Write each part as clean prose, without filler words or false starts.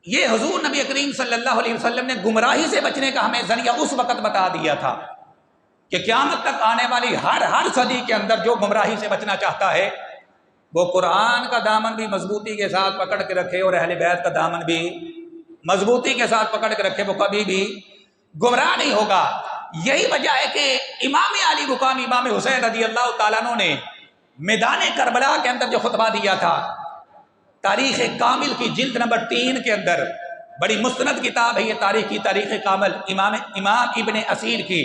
یہ حضور نبی کریم صلی اللہ علیہ وسلم نے گمراہی سے بچنے کا ہمیں ذریعہ اس وقت بتا دیا تھا کہ قیامت تک آنے والی ہر صدی کے اندر جو گمراہی سے بچنا چاہتا ہے وہ قرآن کا دامن بھی مضبوطی کے ساتھ پکڑ کے رکھے اور اہل بیت کا دامن بھی مضبوطی کے ساتھ پکڑ کے رکھے، وہ کبھی بھی گمراہ نہیں ہوگا۔ یہی وجہ ہے کہ امام علی مقام امام حسین رضی اللہ تعالیٰ عنہ نے میدان کربلا کے اندر جو خطبہ دیا تھا، تاریخ کامل کی جلد نمبر 3 کے اندر، بڑی مستند کتاب ہے یہ تاریخ کامل امام ابن اسیر کی،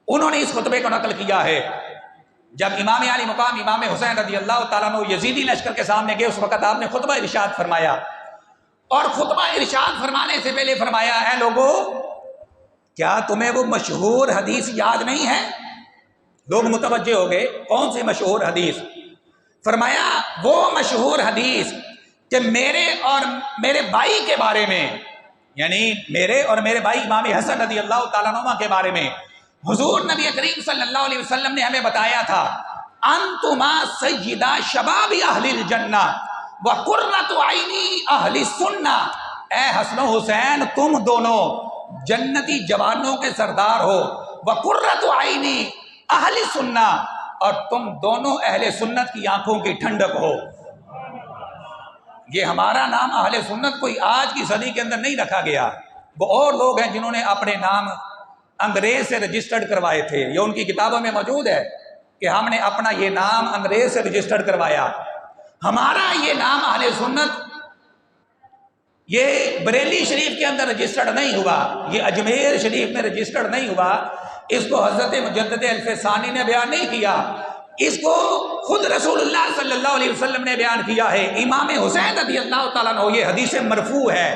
انہوں نے اس خطبے کو نقل کیا ہے۔ جب امام علی مقام امام حسین رضی اللہ تعالیٰ عنہ یزیدی لشکر کے سامنے گئے، اس وقت آپ نے خطبہ ارشاد فرمایا، اور خطبہ ارشاد فرمانے سے پہلے فرمایا، اے لوگو کیا تمہیں وہ مشہور حدیث یاد نہیں ہے؟ لوگ متوجہ ہو گئے، کون سی مشہور حدیث؟ فرمایا وہ مشہور حدیث کہ میرے اور میرے بھائی کے بارے میں، یعنی میرے اور میرے بھائی امام حسن رضی اللہ تعالیٰ عنہ کے بارے میں حضور نبی کریم صلی اللہ علیہ وسلم نے ہمیں بتایا تھا، انتما سیدہ شباب اہل الجنہ وقرۃ عین اہل السنہ، اے حسن و حسین تم دونوں جنتی جوانوں کے سردار ہو، وقرۃ عین اہل السنہ، اور تم دونوں اہل سنت کی آنکھوں کی ٹھنڈک ہو۔ یہ ہمارا نام اہل سنت کوئی آج کی صدی کے اندر نہیں رکھا گیا، وہ اور لوگ ہیں جنہوں نے اپنے نام انگریز سے رجسٹرڈ کروائے تھے، یہ ان کی کتابوں میں موجود ہے کہ ہم نے اپنا یہ نام انگریز سے رجسٹرڈ کروایا۔ ہمارا یہ نام اہل سنت یہ بریلی شریف کے اندر رجسٹرڈ نہیں ہوا، یہ اجمیر شریف میں رجسٹرڈ نہیں ہوا، اس کو حضرت مجدد الف ثانی نے بیان نہیں کیا، اس کو خود رسول اللہ صلی اللہ علیہ وسلم نے بیان کیا ہے۔ امام حسین رضی اللہ تعالیٰ عنہ، یہ حدیث مرفوع ہے۔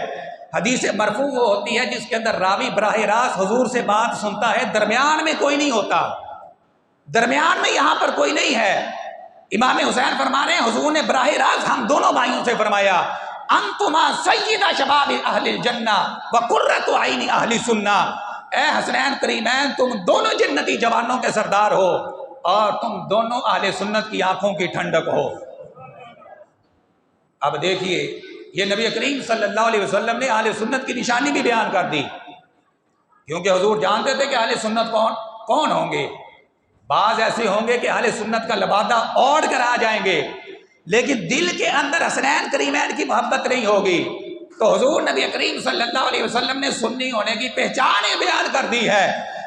حدیث مرفوع وہ ہوتی ہے جس کے اندر راوی براہ راست حضور سے بات سنتا ہے، درمیان میں کوئی نہیں ہوتا، درمیان میں یہاں پر کوئی نہیں ہے۔ امام حسین فرما رہے ہیں حضور نے براہ راست ہم دونوں بھائیوں سے فرمایا، انتما سیدہ شباب اہل الجنہ وقرۃ عین اہل السنہ، اے حسنین کریمین تم دونوں جنتی جوانوں کے سردار ہو اور تم دونوں اہل سنت کی آنکھوں کی ٹھنڈک ہو۔ اب دیکھیے یہ نبی کریم صلی اللہ علیہ وسلم نے اہل سنت کی نشانی بھی بیان کر دی، کیونکہ حضور جانتے تھے کہ اہل سنت کون ہوں گے۔ بعض ایسے ہوں گے کہ اہل سنت کا لبادہ اوڑھ کر آ جائیں گے، لیکن دل کے اندر حسنین کریمین کی محبت نہیں ہوگی۔ تو حضور نبی کریم صلی اللہ علیہ وسلم نے سنی ہونے کی پہچانیں بیان کر دی ہے،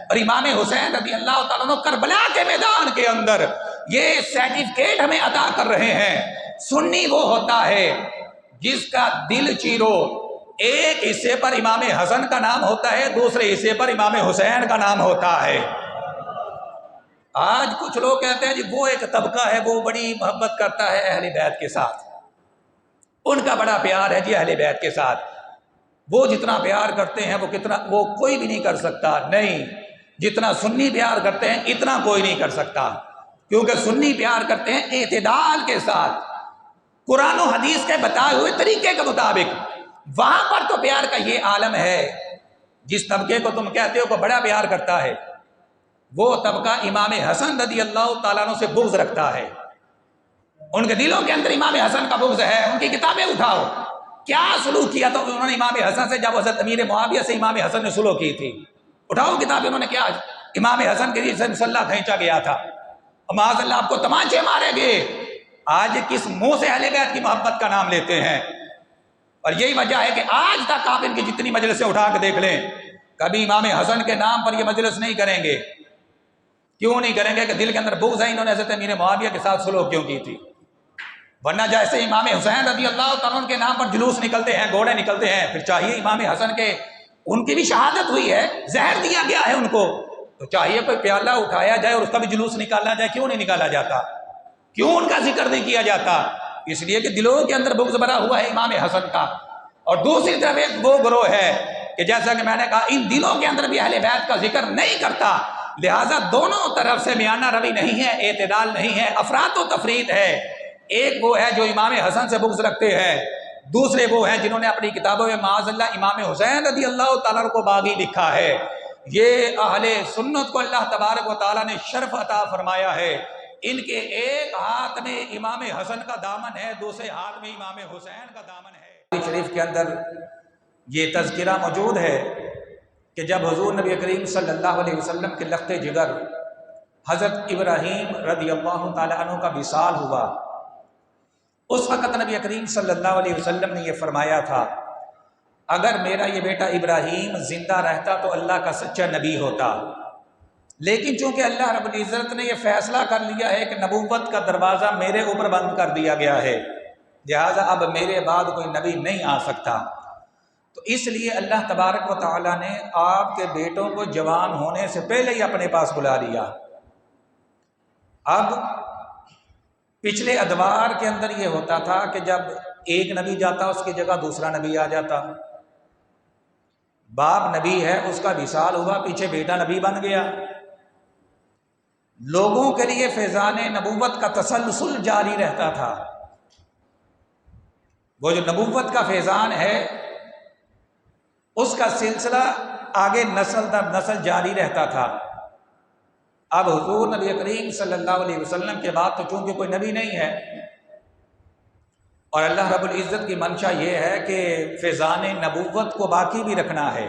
اور امام حسین رضی اللہ تعالیٰ عنہ کربلا کے میدان کے اندر یہ سرٹیفکیٹ ہمیں عطا کر رہے ہیں۔ سنی وہ ہوتا ہے جس کا دل چیرو، ایک حصے پر امام حسن کا نام ہوتا ہے، دوسرے حصے پر امام حسین کا نام ہوتا ہے۔ آج کچھ لوگ کہتے ہیں جی وہ ایک طبقہ ہے وہ بڑی محبت کرتا ہے اہل بیت کے ساتھ، ان کا بڑا پیار ہے جی اہل بیت کے ساتھ، وہ جتنا پیار کرتے ہیں وہ کوئی بھی نہیں کر سکتا، نہیں، جتنا سنی پیار کرتے ہیں اتنا کوئی نہیں کر سکتا، کیونکہ سنی پیار کرتے ہیں اعتدال کے ساتھ، قرآن و حدیث کے بتائے ہوئے طریقے کے مطابق۔ وہاں پر تو پیار کا یہ عالم ہے، جس طبقے کو تم کہتے ہو کو بڑا پیار کرتا ہے، وہ طبقہ امام حسن رضی اللہ تعالیٰ عنہ سے بغض رکھتا ہے، ان کے دلوں کے اندر امام حسن کا بغض ہے۔ ان کی کتابیں اٹھاؤ، کیا سلوک کیا تھا انہوں نے امام حسن سے جب حضرت امیر معاویہ سے امام حسن نے سلوک کی تھی؟ اٹھاؤ کتابیں، انہوں نے کیا امام حسن کے لیے سے مسلح کھینچا گیا تھا، معاذ اللہ آپ کو تمانچے مارے گئے۔ آج کس منہ سے اہل بیت کی محبت کا نام لیتے ہیں؟ اور یہی وجہ ہے کہ آج تک آپ ان کی جتنی مجلسیں اٹھا کے دیکھ لیں، کبھی امام حسن کے نام پر یہ مجلس نہیں کریں گے۔ کیوں نہیں کریں گے؟ کہ دل کے اندر بغض ہے، انہوں نے حضرت امیر معاویہ کے ساتھ سلوک کیوں کی تھی؟ ورنہ جیسے امام حسین رضی اللہ تعالیٰ عنہ کے نام پر جلوس نکلتے ہیں، گھوڑے نکلتے ہیں، پھر چاہیے امام حسن کے ان کی بھی شہادت ہوئی ہے، زہر دیا گیا ہے ان کو، تو چاہیے کوئی پیالہ اٹھایا جائے اور اس کا بھی جلوس نکالا جائے۔ کیوں نہیں نکالا جاتا؟ کیوں ان کا ذکر نہیں کیا جاتا؟ اس لیے کہ دلوں کے اندر بغض بھرا ہوا ہے امام حسن کا۔ اور دوسری طرف ایک وہ گروہ ہے کہ جیسا کہ میں نے کہا ان دلوں کے اندر بھی اہل بیت کا ذکر نہیں کرتا، لہٰذا دونوں طرف سے میانہ روی نہیں ہے، اعتدال نہیں ہے، افراط و تفریط ہے۔ ایک وہ ہے جو امام حسن سے بغض رکھتے ہیں، دوسرے وہ ہیں جنہوں نے اپنی کتابوں میں معاذ اللہ امام حسین رضی اللہ تعالیٰ کو باغی لکھا ہے۔ یہ اہل سنت کو اللہ تبارک و تعالیٰ نے شرف عطا فرمایا ہے، ان کے ایک ہاتھ میں امام حسن کا دامن ہے، دوسرے ہاتھ میں امام حسین کا دامن ہے۔ شریف کے اندر یہ تذکرہ موجود ہے کہ جب حضور نبی کریم صلی اللہ علیہ وسلم کے لخت جگر حضرت ابراہیم رضی اللہ تعالیٰ عنہ کا وصال ہوا، اس وقت نبی کریم صلی اللہ علیہ وسلم نے یہ فرمایا تھا، اگر میرا یہ بیٹا ابراہیم زندہ رہتا تو اللہ کا سچا نبی ہوتا، لیکن چونکہ اللہ رب العزت نے یہ فیصلہ کر لیا ہے کہ نبوت کا دروازہ میرے اوپر بند کر دیا گیا ہے، لہٰذا اب میرے بعد کوئی نبی نہیں آ سکتا، تو اس لیے اللہ تبارک و تعالیٰ نے آپ کے بیٹوں کو جوان ہونے سے پہلے ہی اپنے پاس بلا لیا۔ اب پچھلے ادوار کے اندر یہ ہوتا تھا کہ جب ایک نبی جاتا اس کی جگہ دوسرا نبی آ جاتا، باپ نبی ہے اس کا وصال ہوا، پیچھے بیٹا نبی بن گیا، لوگوں کے لیے فیضان نبوت کا تسلسل جاری رہتا تھا۔ وہ جو نبوت کا فیضان ہے اس کا سلسلہ آگے نسل در نسل جاری رہتا تھا۔ اب حضور نبی کریم صلی اللہ علیہ وسلم کے بعد تو چونکہ کوئی نبی نہیں ہے، اور اللہ رب العزت کی منشا یہ ہے کہ فیضان نبوت کو باقی بھی رکھنا ہے،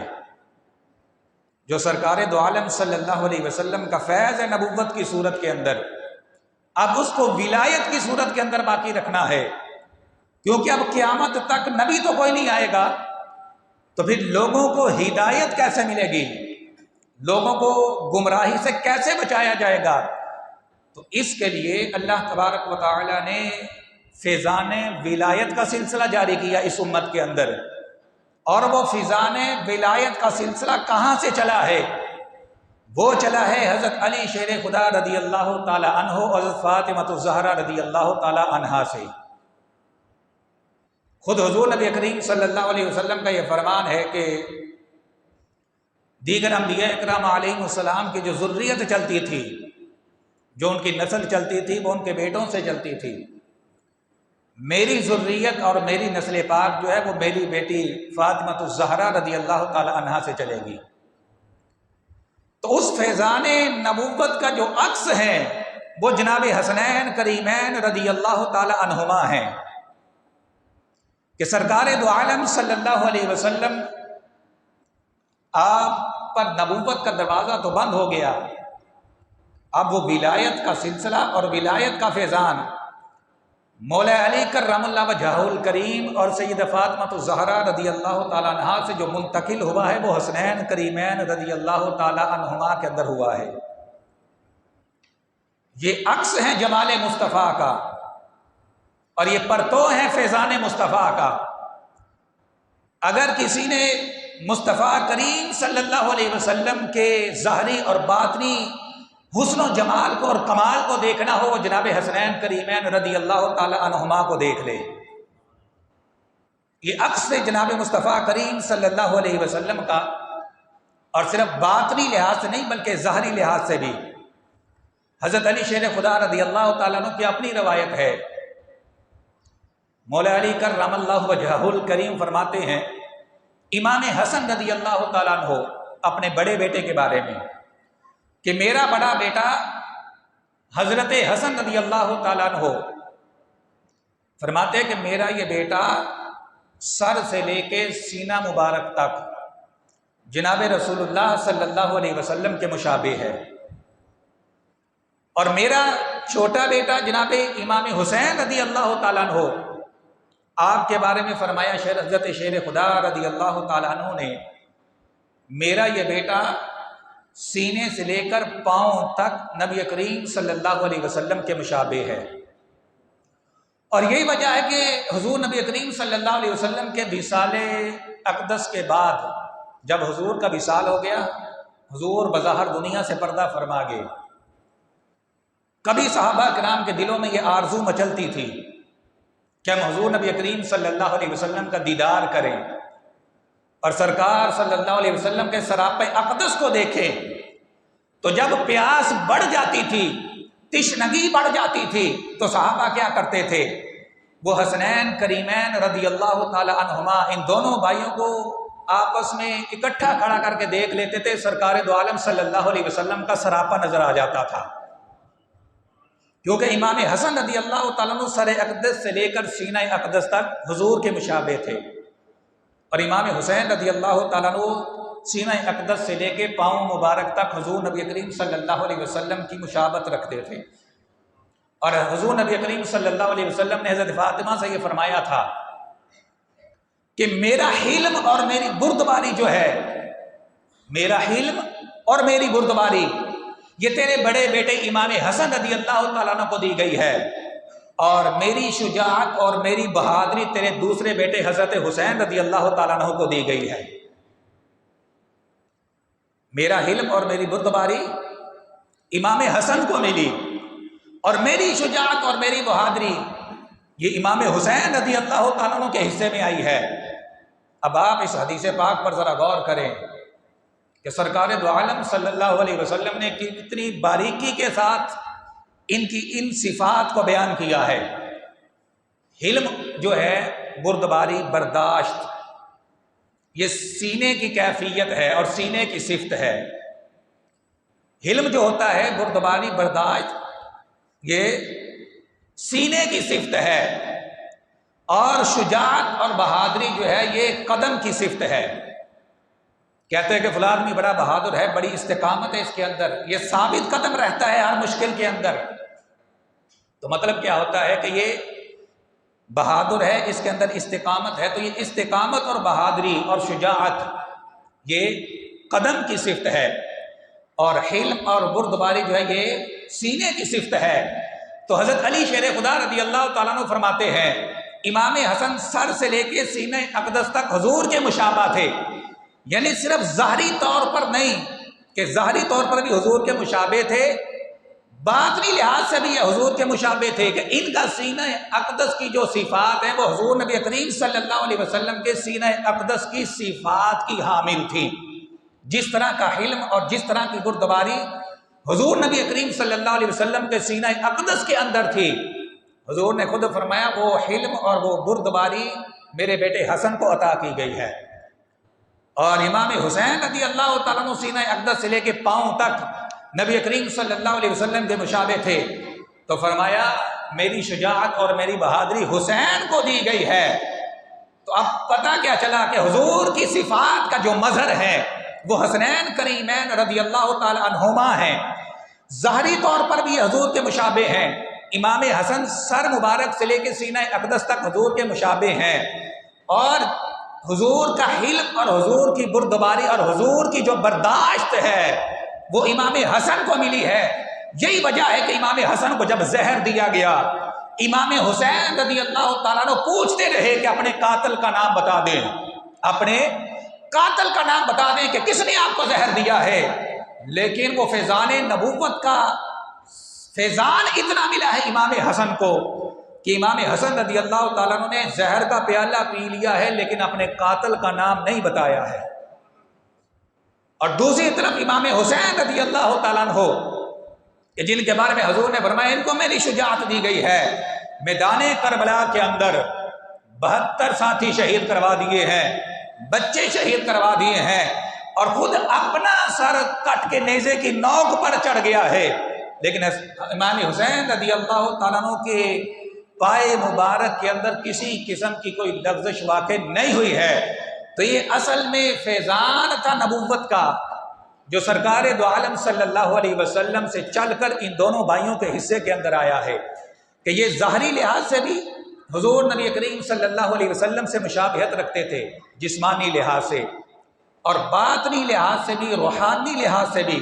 جو سرکار دو عالم صلی اللہ علیہ وسلم کا فیض ہے نبوت کی صورت کے اندر، اب اس کو ولایت کی صورت کے اندر باقی رکھنا ہے، کیونکہ اب قیامت تک نبی تو کوئی نہیں آئے گا، تو پھر لوگوں کو ہدایت کیسے ملے گی، لوگوں کو گمراہی سے کیسے بچایا جائے گا؟ تو اس کے لیے اللہ تبارک و تعالی نے فیضان ولایت کا سلسلہ جاری کیا اس امت کے اندر، اور وہ فیضان ولایت کا سلسلہ کہاں سے چلا ہے؟ وہ چلا ہے حضرت علی شیر خدا رضی اللہ تعالی عنہ اور حضرت فاطمہ الزہرا رضی اللہ تعالی عنہا سے۔ خود حضور نبی کریم صلی اللہ علیہ وسلم کا یہ فرمان ہے کہ دیگر انبیاء اکرام علیہ السلام کی جو ذریت چلتی تھی، جو ان کی نسل چلتی تھی، وہ ان کے بیٹوں سے چلتی تھی، میری ذریت اور میری نسل پاک جو ہے وہ میری بیٹی فاطمہ الزہرا رضی اللہ تعالی عنہا سے چلے گی۔ تو اس فیضان نبوت کا جو عکس ہے وہ جناب حسنین کریمین رضی اللہ تعالی عنہما ہیں، کہ سرکار دو عالم صلی اللہ علیہ وسلم آپ پر نبوت کا دروازہ تو بند ہو گیا، اب وہ ولایت کا سلسلہ اور ولایت کا فیضان مولا علی کرم اللہ وجہہ الکریم اور سید فاطمہ الزہرا رضی اللہ تعالیٰ عنہا سے جو منتقل ہوا ہے وہ حسنین کریمین رضی اللہ تعالیٰ عنہما کے اندر ہوا ہے۔ یہ عکس ہے جمال مصطفیٰ کا، اور یہ پرتو ہے فیضان مصطفیٰ کا۔ اگر کسی نے مصطفیٰ کریم صلی اللہ علیہ وسلم کے ظاہری اور باطنی حسن و جمال کو اور کمال کو دیکھنا ہو، وہ جناب حسنین کریمین رضی اللہ تعالی عنہما کو دیکھ لے۔ یہ عکس ہے جناب مصطفیٰ کریم صلی اللہ علیہ وسلم کا، اور صرف باطنی لحاظ سے نہیں بلکہ ظاہری لحاظ سے بھی۔ حضرت علی شیر خدا رضی اللہ تعالیٰ عنہ کی اپنی روایت ہے، مولا علی کرم اللہ وجہہ الکریم فرماتے ہیں امام حسن رضی اللہ تعالیٰ عنہ اپنے بڑے بیٹے کے بارے میں کہ میرا بڑا بیٹا حضرت حسن رضی اللہ تعالیٰ عنہ فرماتے ہیں کہ میرا یہ بیٹا سر سے لے کے سینہ مبارک تک جناب رسول اللہ صلی اللہ علیہ وسلم کے مشابہ ہے، اور میرا چھوٹا بیٹا جناب امام حسین رضی اللہ تعالیٰ عنہ آپ کے بارے میں فرمایا حضرت شیر خدا رضی اللہ تعالیٰ عنہ نے میرا یہ بیٹا سینے سے لے کر پاؤں تک نبی کریم صلی اللہ علیہ وسلم کے مشابہ ہے، اور یہی وجہ ہے کہ حضور نبی کریم صلی اللہ علیہ وسلم کے وصال اقدس کے بعد جب حضور کا وصال ہو گیا، حضور بظاہر دنیا سے پردہ فرما گئے۔ کبھی صحابہ کرام کے دلوں میں یہ آرزو مچلتی تھی کہ ہم حضور نبی کریم صلی اللہ علیہ وسلم کا دیدار کریں اور سرکار صلی اللہ علیہ وسلم کے سراپے اقدس کو دیکھیں، تو جب پیاس بڑھ جاتی تھی، تشنگی بڑھ جاتی تھی، تو صحابہ کیا کرتے تھے؟ وہ حسنین کریمین رضی اللہ تعالی عنہما ان دونوں بھائیوں کو آپس میں اکٹھا کھڑا کر کے دیکھ لیتے تھے، سرکار دو عالم صلی اللہ علیہ وسلم کا سراپا نظر آ جاتا تھا، کیونکہ امام حسن رضی اللہ تعالیٰ عنہ سر اقدس سے لے کر سینہ اقدس تک حضور کے مشابہ تھے، اور امام حسین رضی اللہ تعالیٰ عنہ سینہ اقدس سے لے کے پاؤں مبارک تک حضور نبی کریم صلی اللہ علیہ وسلم کی مشابہت رکھتے تھے، اور حضور نبی کریم صلی اللہ علیہ وسلم نے حضرت فاطمہ سے یہ فرمایا تھا کہ میرا حلم اور میری بردباری جو ہے، میرا حلم اور میری بردباری یہ تیرے بڑے بیٹے امام حسن رضی اللہ تعالیٰ عنہ کو دی گئی ہے، اور میری شجاعت اور میری بہادری تیرے دوسرے بیٹے حضرت حسین رضی اللہ تعالیٰ عنہ کو دی گئی ہے۔ میرا حلم اور میری بردباری امام حسن کو ملی، اور میری شجاعت اور میری بہادری یہ امام حسین رضی اللہ تعالیٰ عنہ کے حصے میں آئی ہے۔ اب آپ اس حدیث پاک پر ذرا غور کریں کہ سرکار دو عالم صلی اللہ علیہ وسلم نے کتنی باریکی کے ساتھ ان کی ان صفات کو بیان کیا ہے۔ حلم جو ہے، بردباری، برداشت، یہ سینے کی کیفیت ہے اور سینے کی صفت ہے۔ حلم جو ہوتا ہے، بردباری، برداشت، یہ سینے کی صفت ہے، اور شجاعت اور بہادری جو ہے یہ قدم کی صفت ہے۔ کہتے ہیں کہ فلاں آدمی بڑا بہادر ہے، بڑی استقامت ہے اس کے اندر، یہ ثابت قدم رہتا ہے ہر مشکل کے اندر۔ تو مطلب کیا ہوتا ہے کہ یہ بہادر ہے، اس کے اندر استقامت ہے، تو یہ استقامت اور بہادری اور شجاعت یہ قدم کی صفت ہے، اور حلم اور بردباری جو ہے یہ سینے کی صفت ہے۔ تو حضرت علی شیر خدا رضی اللہ تعالیٰ عنہ فرماتے ہیں امام حسن سر سے لے کے سینہ اقدس تک حضور کے مشابہ تھے، یعنی صرف ظاہری طور پر نہیں کہ ظاہری طور پر بھی حضور کے مشابہ تھے، باطنی لحاظ سے بھی یہ حضور کے مشابہ تھے کہ ان کا سینہ اقدس کی جو صفات ہیں وہ حضور نبی کریم صلی اللہ علیہ وسلم کے سینہ اقدس کی صفات کی حامل تھی۔ جس طرح کا حلم اور جس طرح کی بردباری حضور نبی کریم صلی اللہ علیہ وسلم کے سینہ اقدس کے اندر تھی، حضور نے خود فرمایا وہ حلم اور وہ بردباری میرے بیٹے حسن کو عطا کی گئی ہے۔ اور امام حسین رضی اللہ تعالیٰ عنہ سینہ اقدس سے لے کے پاؤں تک نبی کریم صلی اللہ علیہ وسلم کے مشابہ تھے، تو فرمایا میری شجاعت اور میری بہادری حسین کو دی گئی ہے۔ تو اب پتہ کیا چلا کہ حضور کی صفات کا جو مظہر ہے وہ حسنین کریمین رضی اللہ تعالی عنہما ہیں، ظاہری طور پر بھی حضور کے مشابہ ہیں۔ امام حسن سر مبارک سے لے کے سینہ اقدس تک حضور کے مشابہ ہیں، اور حضور کا حلم اور حضور کی بردباری اور حضور کی جو برداشت ہے وہ امام حسن کو ملی ہے۔ یہی وجہ ہے کہ امام حسن کو جب زہر دیا گیا، امام حسین رضی اللہ تعالیٰ عنہ پوچھتے رہے کہ اپنے قاتل کا نام بتا دیں، اپنے قاتل کا نام بتا دیں کہ کس نے آپ کو زہر دیا ہے، لیکن وہ فیضان نبوت کا فیضان اتنا ملا ہے امام حسن کو کہ امام حسن رضی اللہ تعالیٰ عنہ نے زہر کا پیالہ پی لیا ہے لیکن اپنے قاتل کا نام نہیں بتایا ہے۔ اور دوسری طرف امام حسین رضی اللہ تعالیٰ عنہ کہ جن کے بارے میں حضور نے فرمایا ان کو میری شجاعت دی گئی ہے، میدان کربلا کے اندر 72 ساتھی شہید کروا دیے ہیں، بچے شہید کروا دیے ہیں، اور خود اپنا سر کٹ کے نیزے کی نوک پر چڑھ گیا ہے، لیکن امام حسین رضی اللہ تعالیٰ عنہ کے پائے مبارک کے اندر کسی قسم کی کوئی لغزش واقع نہیں ہوئی ہے۔ تو یہ اصل میں فیضان تھا نبوت کا جو سرکار دو عالم صلی اللہ علیہ وسلم سے چل کر ان دونوں بھائیوں کے حصے کے اندر آیا ہے کہ یہ ظاہری لحاظ سے بھی حضور نبی کریم صلی اللہ علیہ وسلم سے مشابہت رکھتے تھے جسمانی لحاظ سے، اور باطنی لحاظ سے بھی، روحانی لحاظ سے بھی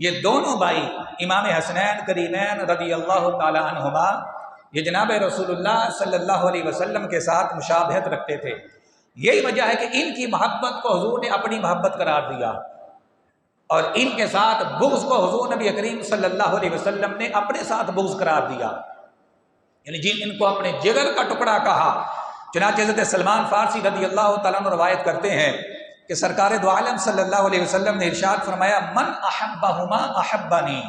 یہ دونوں بھائی امام حسنین کریمین رضی اللہ تعالی عنہما یہ جناب رسول اللہ صلی اللہ علیہ وسلم کے ساتھ مشابہت رکھتے تھے۔ یہی وجہ ہے کہ ان کی محبت کو حضور نے اپنی محبت قرار دیا، اور ان کے ساتھ بغض کو حضور نبی کریم صلی اللہ علیہ وسلم نے اپنے ساتھ بغض قرار دیا، یعنی جن ان کو اپنے جگر کا ٹکڑا کہا۔ چنانچہ حضرت سلمان فارسی رضی اللہ تعالیٰ عنہ روایت کرتے ہیں کہ سرکار دو عالم صلی اللہ علیہ وسلم نے ارشاد فرمایا من احبہما احبنی،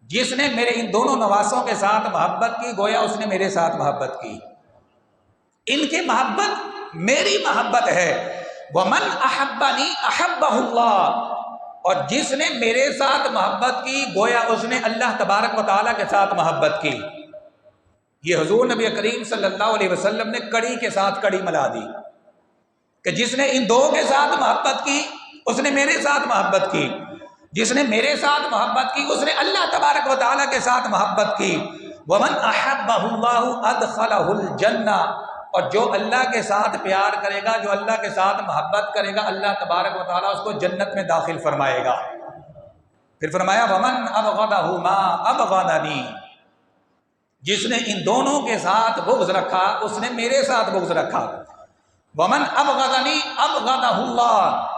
جس نے میرے ان دونوں نواسوں کے ساتھ محبت کی گویا اس نے میرے ساتھ محبت کی، ان کی محبت میری محبت ہے۔ ومن احبنی احبہ اللہ، اور جس نے میرے ساتھ محبت کی گویا اس نے اللہ تبارک و تعالیٰ کے ساتھ محبت کی۔ یہ حضور نبی کریم صلی اللہ علیہ وسلم نے کڑی کے ساتھ کڑی ملا دی۔ کہ جس نے ان دو کے ساتھ محبت کی اس نے میرے ساتھ محبت کی، جس نے میرے ساتھ محبت کی اس نے اللہ تبارک و تعالیٰ کے ساتھ محبت کی۔ وَمَنْ أَحَبَّهُ اللَّهُ أَدْخَلَهُ الْجَنَّةَ، اور جو اللہ کے ساتھ پیار کرے گا، جو اللہ کے ساتھ محبت کرے گا، اللہ تبارک و تعالیٰ اس کو جنت میں داخل فرمائے گا۔ پھر فرمایا وَمَنْ أَبْغَضَهُ مَا أَبْغَضَنِي، جس نے ان دونوں کے ساتھ بغض رکھا اس نے میرے ساتھ بغض رکھا۔ وَمَنْ أَبْغَضَنِي أَبْغَضَهُ اللَّهُ،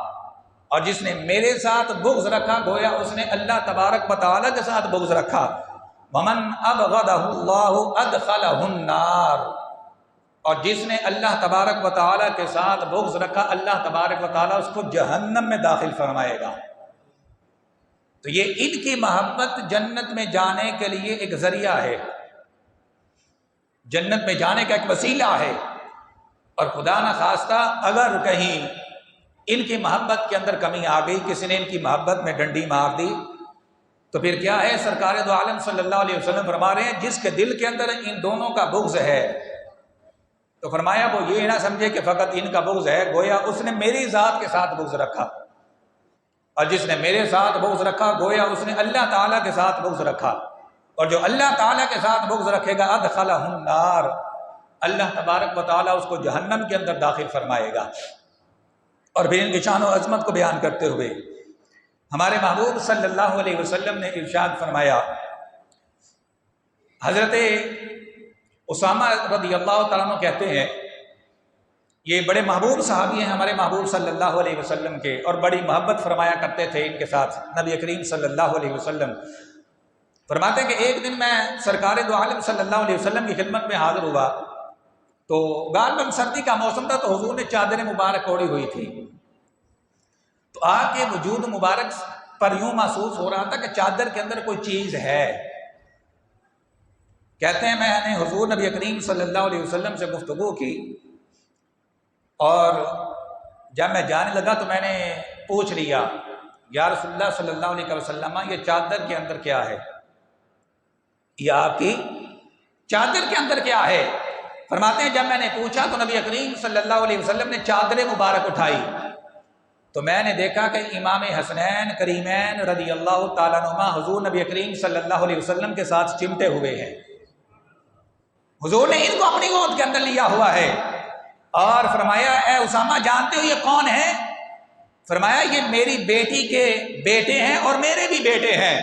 اور جس نے میرے ساتھ بغض رکھا گویا اس نے اللہ تبارک و تعالیٰ کے ساتھ بغض رکھا۔ وَمَنْ أَبْغَضَهُ اللَّهُ أَدْخَلَهُ النَّارَ، اور جس نے اللہ تبارک و تعالیٰ کے ساتھ بغض رکھا اللہ تبارک و تعالیٰ اس کو جہنم میں داخل فرمائے گا۔ تو یہ ان کی محبت جنت میں جانے کے لیے ایک ذریعہ ہے، جنت میں جانے کا ایک وسیلہ ہے۔ اور خدا نہ خواستہ اگر کہیں ان کی محبت کے اندر کمی آ گئی، کسی نے ان کی محبت میں ڈنڈی مار دی، تو پھر کیا ہے؟ سرکار دو عالم صلی اللہ علیہ وسلم فرما رہے ہیں جس کے دل کے اندر ان دونوں کا بغض ہے تو فرمایا وہ یہ نہ سمجھے کہ فقط ان کا بغض ہے، گویا اس نے میری ذات کے ساتھ بغض رکھا، اور جس نے میرے ساتھ بغض رکھا گویا اس نے اللہ تعالیٰ کے ساتھ بغض رکھا، اور جو اللہ تعالیٰ کے ساتھ بغض رکھے گا ادخلہ النار، اللہ تبارک و تعالیٰ اس کو جہنم کے اندر داخل فرمائے گا۔ اور پھر ان کی شان و عظمت کو بیان کرتے ہوئے ہمارے محبوب صلی اللہ علیہ وسلم نے ارشاد فرمایا، حضرت اسامہ رضی اللہ تعالیٰ عنہ کہتے ہیں، یہ بڑے محبوب صحابی ہیں ہمارے محبوب صلی اللہ علیہ وسلم کے، اور بڑی محبت فرمایا کرتے تھے ان کے ساتھ نبی کریم صلی اللہ علیہ وسلم۔ فرماتے ہیں کہ ایک دن میں سرکار دو عالم صلی اللہ علیہ وسلم کی خدمت میں حاضر ہوا تو غالباً سردی کا موسم تھا، تو حضور نے چادر مبارک اوڑھی ہوئی تھی، تو آپ کے وجود مبارک پر یوں محسوس ہو رہا تھا کہ چادر کے اندر کوئی چیز ہے۔ کہتے ہیں میں نے حضور نبی کریم صلی اللہ علیہ وسلم سے گفتگو کی، اور جب میں جانے لگا تو میں نے پوچھ لیا یا رسول اللہ صلی اللہ علیہ وسلم یہ چادر کے اندر کیا ہے، یہ آپ کی چادر کے اندر کیا ہے؟ فرماتے ہیں جب میں نے پوچھا تو نبی کریم صلی اللہ علیہ وسلم نے چادر مبارک اٹھائی تو میں نے دیکھا کہ امام حسنین کریمین رضی اللہ تعالیٰ عنہما حضور نبی کریم صلی اللہ علیہ وسلم کے ساتھ چمٹے ہوئے ہیں۔ حضور نے ان کو اپنی گود کے اندر لیا ہوا ہے اور فرمایا اے اسامہ جانتے ہو یہ کون ہے؟ فرمایا یہ میری بیٹی کے بیٹے ہیں اور میرے بھی بیٹے ہیں۔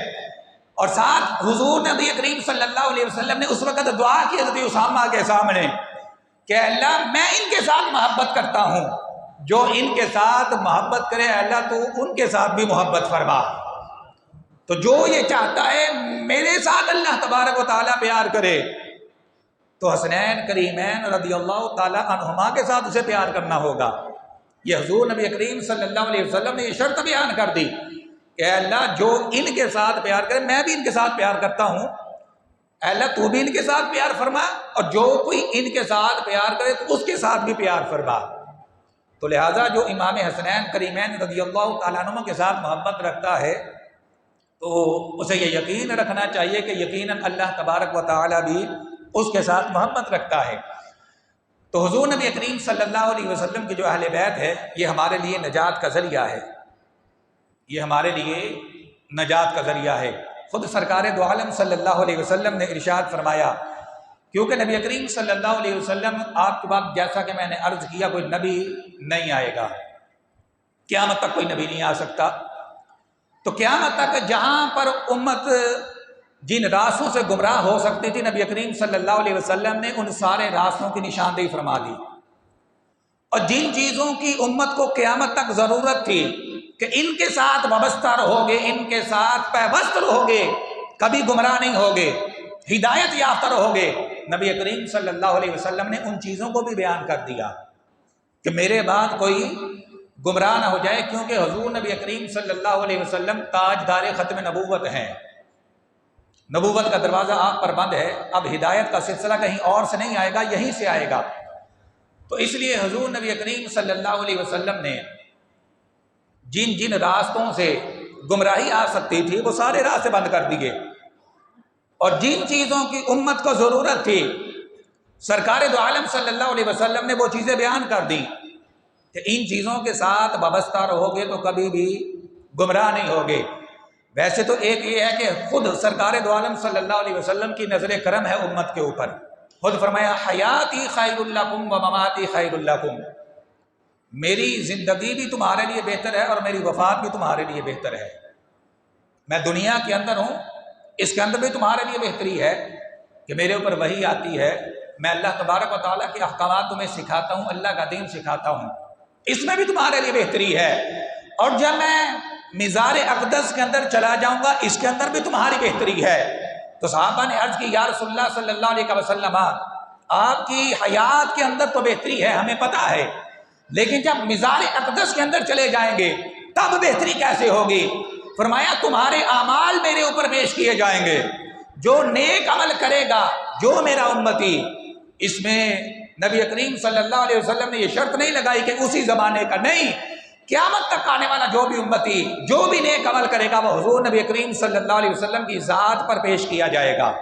اور ساتھ حضور نبی کریم صلی اللہ علیہ وسلم نے اس وقت دعا کی حضرت اسامہ کے سامنے کہ اللہ میں ان کے ساتھ محبت کرتا ہوں، جو ان کے ساتھ محبت کرے اللہ تو ان کے ساتھ بھی محبت فرما۔ تو جو یہ چاہتا ہے میرے ساتھ اللہ تبارک و تعالیٰ پیار کرے تو حسنین کریمین رضی اللہ تعالیٰ عنہما کے ساتھ اسے پیار کرنا ہوگا۔ یہ حضور نبی کریم صلی اللہ علیہ وسلم نے یہ شرط بیان کر دی کہ اے اللہ جو ان کے ساتھ پیار کرے میں بھی ان کے ساتھ پیار کرتا ہوں، اے اللہ تو بھی ان کے ساتھ پیار فرما، اور جو کوئی ان کے ساتھ پیار کرے تو اس کے ساتھ بھی پیار فرما۔ تو لہٰذا جو امام حسنین کریمین رضی اللہ تعالیٰ عنہ کے ساتھ محبت رکھتا ہے تو اسے یہ یقین رکھنا چاہیے کہ یقیناً اللہ تبارک و تعالیٰ بھی اس کے ساتھ محبت رکھتا ہے۔ تو حضور نبی کریم صلی اللہ علیہ وسلم کی جو اہل بیت ہے یہ ہمارے لیے نجات کا ذریعہ ہے، یہ ہمارے لیے نجات کا ذریعہ ہے۔ خود سرکار دو عالم صلی اللہ علیہ وسلم نے ارشاد فرمایا، کیونکہ نبی کریم صلی اللہ علیہ وسلم آپ کے بعد جیسا کہ میں نے عرض کیا کوئی نبی نہیں آئے گا، قیامت تک کوئی نبی نہیں آ سکتا، تو قیامت تک جہاں پر امت جن راستوں سے گمراہ ہو سکتی تھی نبی کریم صلی اللہ علیہ وسلم نے ان سارے راستوں کی نشاندہی فرما دی، اور جن چیزوں کی امت کو قیامت تک ضرورت تھی کہ ان کے ساتھ وابستہ رہو گے، ان کے ساتھ پیوست رہو گے، کبھی گمراہ نہیں ہوگے، ہدایت یافتہ رہو گے، نبی کریم صلی اللہ علیہ وسلم نے ان چیزوں کو بھی بیان کر دیا کہ میرے بعد کوئی گمراہ نہ ہو جائے، کیونکہ حضور نبی کریم صلی اللہ علیہ وسلم تاجدار ختم نبوت ہیں، نبوت کا دروازہ آپ پر بند ہے، اب ہدایت کا سلسلہ کہیں اور سے نہیں آئے گا، یہیں سے آئے گا۔ تو اس لیے حضور نبی کریم صلی اللہ علیہ وسلم نے جن جن راستوں سے گمراہی آ سکتی تھی وہ سارے راستے بند کر دیے، اور جن چیزوں کی امت کو ضرورت تھی سرکار دو عالم صلی اللہ علیہ وسلم نے وہ چیزیں بیان کر دیں کہ ان چیزوں کے ساتھ وابستہ رہو گے تو کبھی بھی گمراہ نہیں ہوگے۔ ویسے تو ایک یہ ہے کہ خود سرکار دو عالم صلی اللہ علیہ وسلم کی نظر کرم ہے امت کے اوپر، خود فرمایا حیاتی خیر لکم و مماتی خیر لکم، میری زندگی بھی تمہارے لیے بہتر ہے اور میری وفات بھی تمہارے لیے بہتر ہے۔ میں دنیا کے اندر ہوں، اس کے اندر بھی تمہارے لیے بہتری ہے کہ میرے اوپر وحی آتی ہے، میں اللہ تبارک و تعالیٰ کے احکامات تمہیں سکھاتا ہوں، اللہ کا دین سکھاتا ہوں، اس میں بھی تمہارے لیے بہتری ہے، اور جب میں مزار اقدس کے اندر چلا جاؤں گا اس کے اندر بھی تمہاری بہتری ہے۔ تو صحابہ نے عرض کی یا رسول اللہ صلی اللہ علیہ وسلم، آپ کی حیات کے اندر تو بہتری ہے ہمیں پتہ ہے، لیکن جب مزار اقدس کے اندر چلے جائیں گے تب بہتری کیسے ہوگی؟ فرمایا تمہارے اعمال میرے اوپر پیش کیے جائیں گے، جو نیک عمل کرے گا جو میرا امتی، اس میں نبی کریم صلی اللہ علیہ وسلم نے یہ شرط نہیں لگائی کہ اسی زمانے کا، نہیں، قیامت تک آنے والا جو بھی امتی جو بھی نیک عمل کرے گا وہ حضور نبی کریم صلی اللہ علیہ وسلم کی ذات پر پیش کیا جائے گا،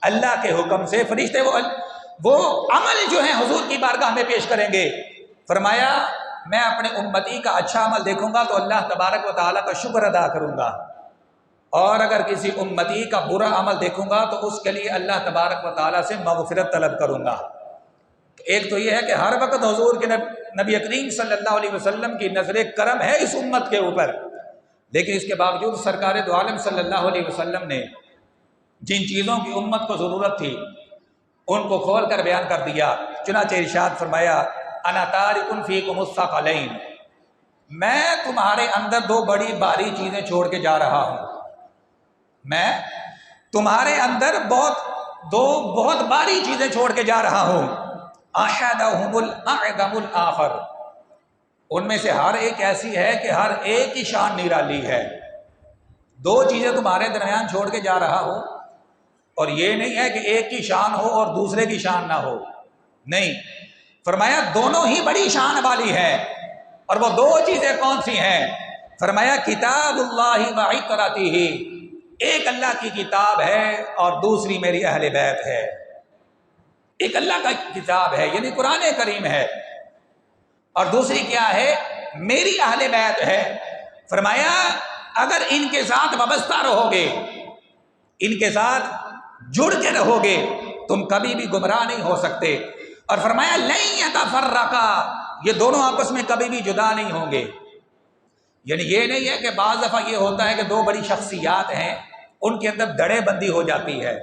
اللہ کے حکم سے فرشتے وہ عمل جو ہے حضور کی بارگاہ میں پیش کریں گے۔ فرمایا میں اپنے امتی کا اچھا عمل دیکھوں گا تو اللہ تبارک و تعالیٰ کا شکر ادا کروں گا، اور اگر کسی امتی کا برا عمل دیکھوں گا تو اس کے لیے اللہ تبارک و تعالیٰ سے مغفرت طلب کروں گا۔ ایک تو یہ ہے کہ ہر وقت حضور کے نبی کریم صلی اللہ علیہ وسلم کی نظر کرم ہے اس امت کے اوپر، لیکن اس کے باوجود سرکار دو عالم صلی اللہ علیہ وسلم نے جن چیزوں کی امت کو ضرورت تھی ان کو کھول کر بیان کر دیا۔ چنانچہ ارشاد فرمایا انا تارک فیکم الثقلین، میں تمہارے اندر دو بڑی بھاری چیزیں چھوڑ کے جا رہا ہوں، میں تمہارے اندر دو بہت بھاری چیزیں چھوڑ کے جا رہا ہوں، احدہم الاعظم الاخر، ان میں سے ہر ایک ایسی ہے کہ ہر ایک کی شان نرالی ہے۔ دو چیزیں تمہارے درمیان چھوڑ کے جا رہا ہوں، اور یہ نہیں ہے کہ ایک کی شان ہو اور دوسرے کی شان نہ ہو، نہیں، فرمایا دونوں ہی بڑی شان والی ہیں، اور وہ دو چیزیں کون سی ہیں؟ فرمایا کتاب اللہ و عترتہ، ایک اللہ کی کتاب ہے اور دوسری میری اہل بیت ہے۔ ایک اللہ کا کتاب ہے یعنی قرآن کریم ہے، اور دوسری کیا ہے؟ میری اہل بیت ہے۔ فرمایا اگر ان کے ساتھ وابستہ رہو گے، ان کے ساتھ جڑ کے رہو گے، تم کبھی بھی گمراہ نہیں ہو سکتے، اور فرمایا لن یتفرقا، یہ دونوں آپس میں کبھی بھی جدا نہیں ہوں گے۔ یعنی یہ نہیں ہے کہ بعض دفعہ یہ ہوتا ہے کہ دو بڑی شخصیات ہیں ان کے اندر دڑے بندی ہو جاتی ہے،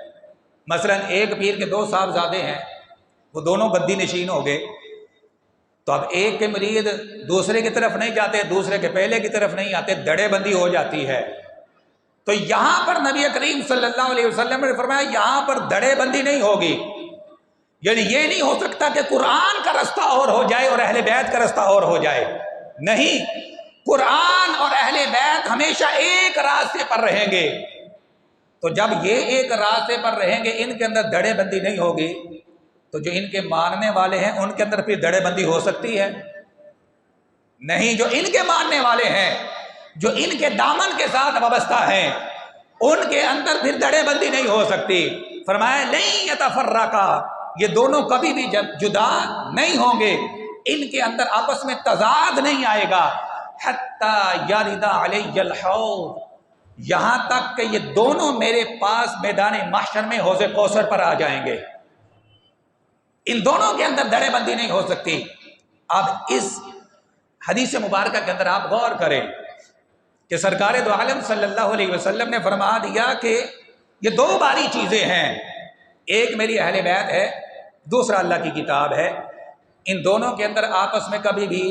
مثلا ایک پیر کے دو صاحبزادے ہیں، وہ دونوں گدی نشین ہو گئے، تو اب ایک کے مرید دوسرے کی طرف نہیں جاتے، دوسرے کے پہلے کی طرف نہیں آتے، دڑے بندی ہو جاتی ہے۔ تو یہاں پر نبی کریم صلی اللہ علیہ وسلم نے فرمایا یہاں پر دڑے بندی نہیں ہوگی، یعنی یہ نہیں ہو سکتا کہ قرآن کا رستہ اور ہو جائے اور اہل بیت کا رستہ اور ہو جائے، نہیں، قرآن اور اہل بیت ہمیشہ ایک راستے پر رہیں گے۔ تو جب یہ ایک راستے پر رہیں گے، ان کے اندر دڑے بندی نہیں ہوگی، تو جو ان کے ماننے والے ہیں ان کے اندر پھر دڑے بندی ہو سکتی ہے؟ نہیں، جو ان کے ماننے والے ہیں، جو ان کے دامن کے ساتھ وابستہ ہیں، ان کے اندر پھر دڑے بندی نہیں ہو سکتی۔ فرمایا لن یتفرقا، یہ دونوں کبھی بھی جدا نہیں ہوں گے، ان کے اندر آپس میں تضاد نہیں آئے گا، حتی یرد علی الحوض، یہاں تک کہ یہ دونوں میرے پاس میدان محشر میں حوض کوثر پر آ جائیں گے، ان دونوں کے اندر دڑے بندی نہیں ہو سکتی۔ اب اس حدیث مبارکہ کے اندر آپ غور کریں کہ سرکار دو عالم صلی اللہ علیہ وسلم نے فرما دیا کہ یہ دو باری چیزیں ہیں، ایک میری اہل بیت ہے، دوسرا اللہ کی کتاب ہے، ان دونوں کے اندر آپس میں کبھی بھی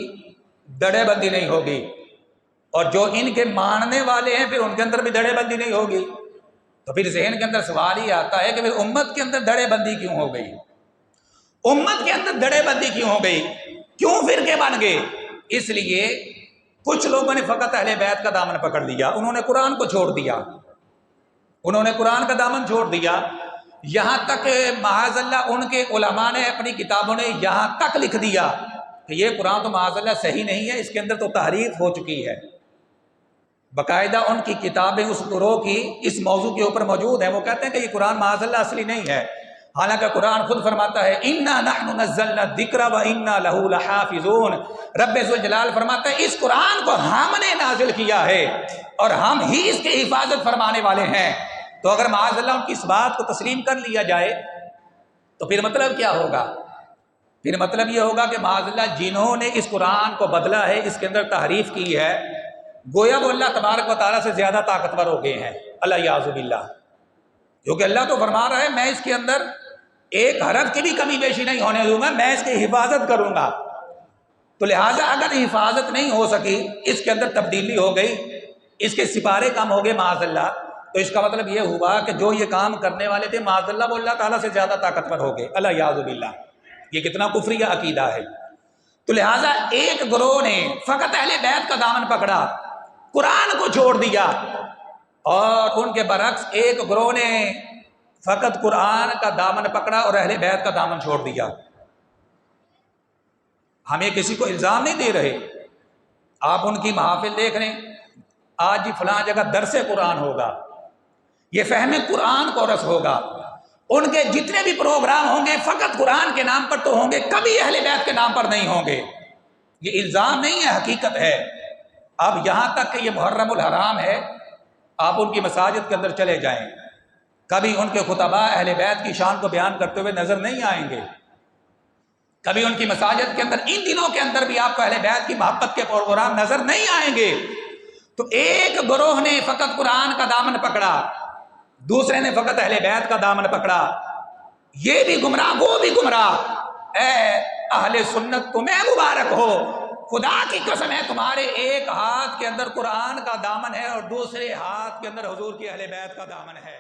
دڑے بندی نہیں ہوگی، اور جو ان کے ماننے والے ہیں پھر ان کے اندر بھی دڑے بندی نہیں ہوگی۔ تو پھر ذہن کے اندر سوال ہی آتا ہے کہ پھر امت کے اندر دڑے بندی کیوں ہو گئی؟ امت کے اندر دڑے بندی کیوں ہو گئی؟ کیوں فرقے بن گئے؟ اس لیے کچھ لوگوں نے فقط اہل بیت کا دامن پکڑ لیا، انہوں نے قرآن کو چھوڑ دیا، انہوں نے قرآن کا دامن چھوڑ دیا، یہاں تک معاذ اللہ ان کے علماء نے اپنی کتابوں نے یہاں تک لکھ دیا کہ یہ قرآن تو معاذ اللہ صحیح نہیں ہے، اس کے اندر تو تحریف ہو چکی ہے۔ باقاعدہ ان کی کتابیں اس گروہ کی اس موضوع کے اوپر موجود ہیں، وہ کہتے ہیں کہ یہ قرآن معاذ اللہ اصلی نہیں ہے، حالانکہ قرآن خود فرماتا ہے انا نحن نزلنا الذکر و انا لہ لحافظون، رب ذوالجلال فرماتا ہے اس قرآن کو ہم نے نازل کیا ہے اور ہم ہی اس کی حفاظت فرمانے والے ہیں۔ تو اگر معاذ اللہ ان کی اس بات کو تسلیم کر لیا جائے تو پھر مطلب کیا ہوگا؟ پھر مطلب یہ ہوگا کہ معاذ اللہ جنہوں نے اس قرآن کو بدلا ہے، اس کے اندر تحریف کی ہے، گویا وہ اللہ تبارک و تعالیٰ سے زیادہ طاقتور ہو گئے ہیں، اللہ یعوذ باللہ۔ کیونکہ اللہ تو فرما رہا ہے میں اس کے اندر ایک حرف کی بھی کمی بیشی نہیں ہونے دوں گا، میں اس کی حفاظت کروں گا۔ تو لہٰذا اگر حفاظت نہیں ہو سکی، اس کے اندر تبدیلی ہو گئی، اس کے سپارے کم ہو گئے معاذ اللہ، تو اس کا مطلب یہ ہوا کہ جو یہ کام کرنے والے تھے معاذ اللہ وہ اللہ تعالیٰ سے زیادہ طاقتور ہو گئے، اللہ یعوذ باللہ۔ یہ کتنا کفری عقیدہ ہے۔ تو لہٰذا ایک گروہ نے فقط اہل بیت کا دامن پکڑا، قرآن کو چھوڑ دیا، اور ان کے برعکس ایک گروہ نے فقط قرآن کا دامن پکڑا اور اہل بیت کا دامن چھوڑ دیا۔ ہمیں کسی کو الزام نہیں دے رہے، آپ ان کی محافل دیکھ رہے ہیں، آج جی فلاں جگہ درس قرآن ہوگا، یہ فہم قرآن کورس ہوگا، ان کے جتنے بھی پروگرام ہوں گے فقط قرآن کے نام پر تو ہوں گے، کبھی اہل بیت کے نام پر نہیں ہوں گے۔ یہ الزام نہیں ہے، حقیقت ہے۔ اب یہاں تک کہ یہ محرم الحرام ہے، آپ ان کی مساجد کے اندر چلے جائیں، کبھی ان کے خطباء اہل بیت کی شان کو بیان کرتے ہوئے نظر نہیں آئیں گے، کبھی ان کی مساجد کے اندر ان دنوں کے اندر بھی آپ کو اہل بیت کی محبت کے پروگرام نظر نہیں آئیں گے۔ تو ایک گروہ نے فقط قرآن کا دامن پکڑا، دوسرے نے فقط اہل بیت کا دامن پکڑا، یہ بھی گمراہ وہ بھی گمراہ۔ اے اہل سنت تمہیں مبارک ہو، خدا کی قسم ہے تمہارے ایک ہاتھ کے اندر قرآن کا دامن ہے اور دوسرے ہاتھ کے اندر حضور کی اہل بیت کا دامن ہے۔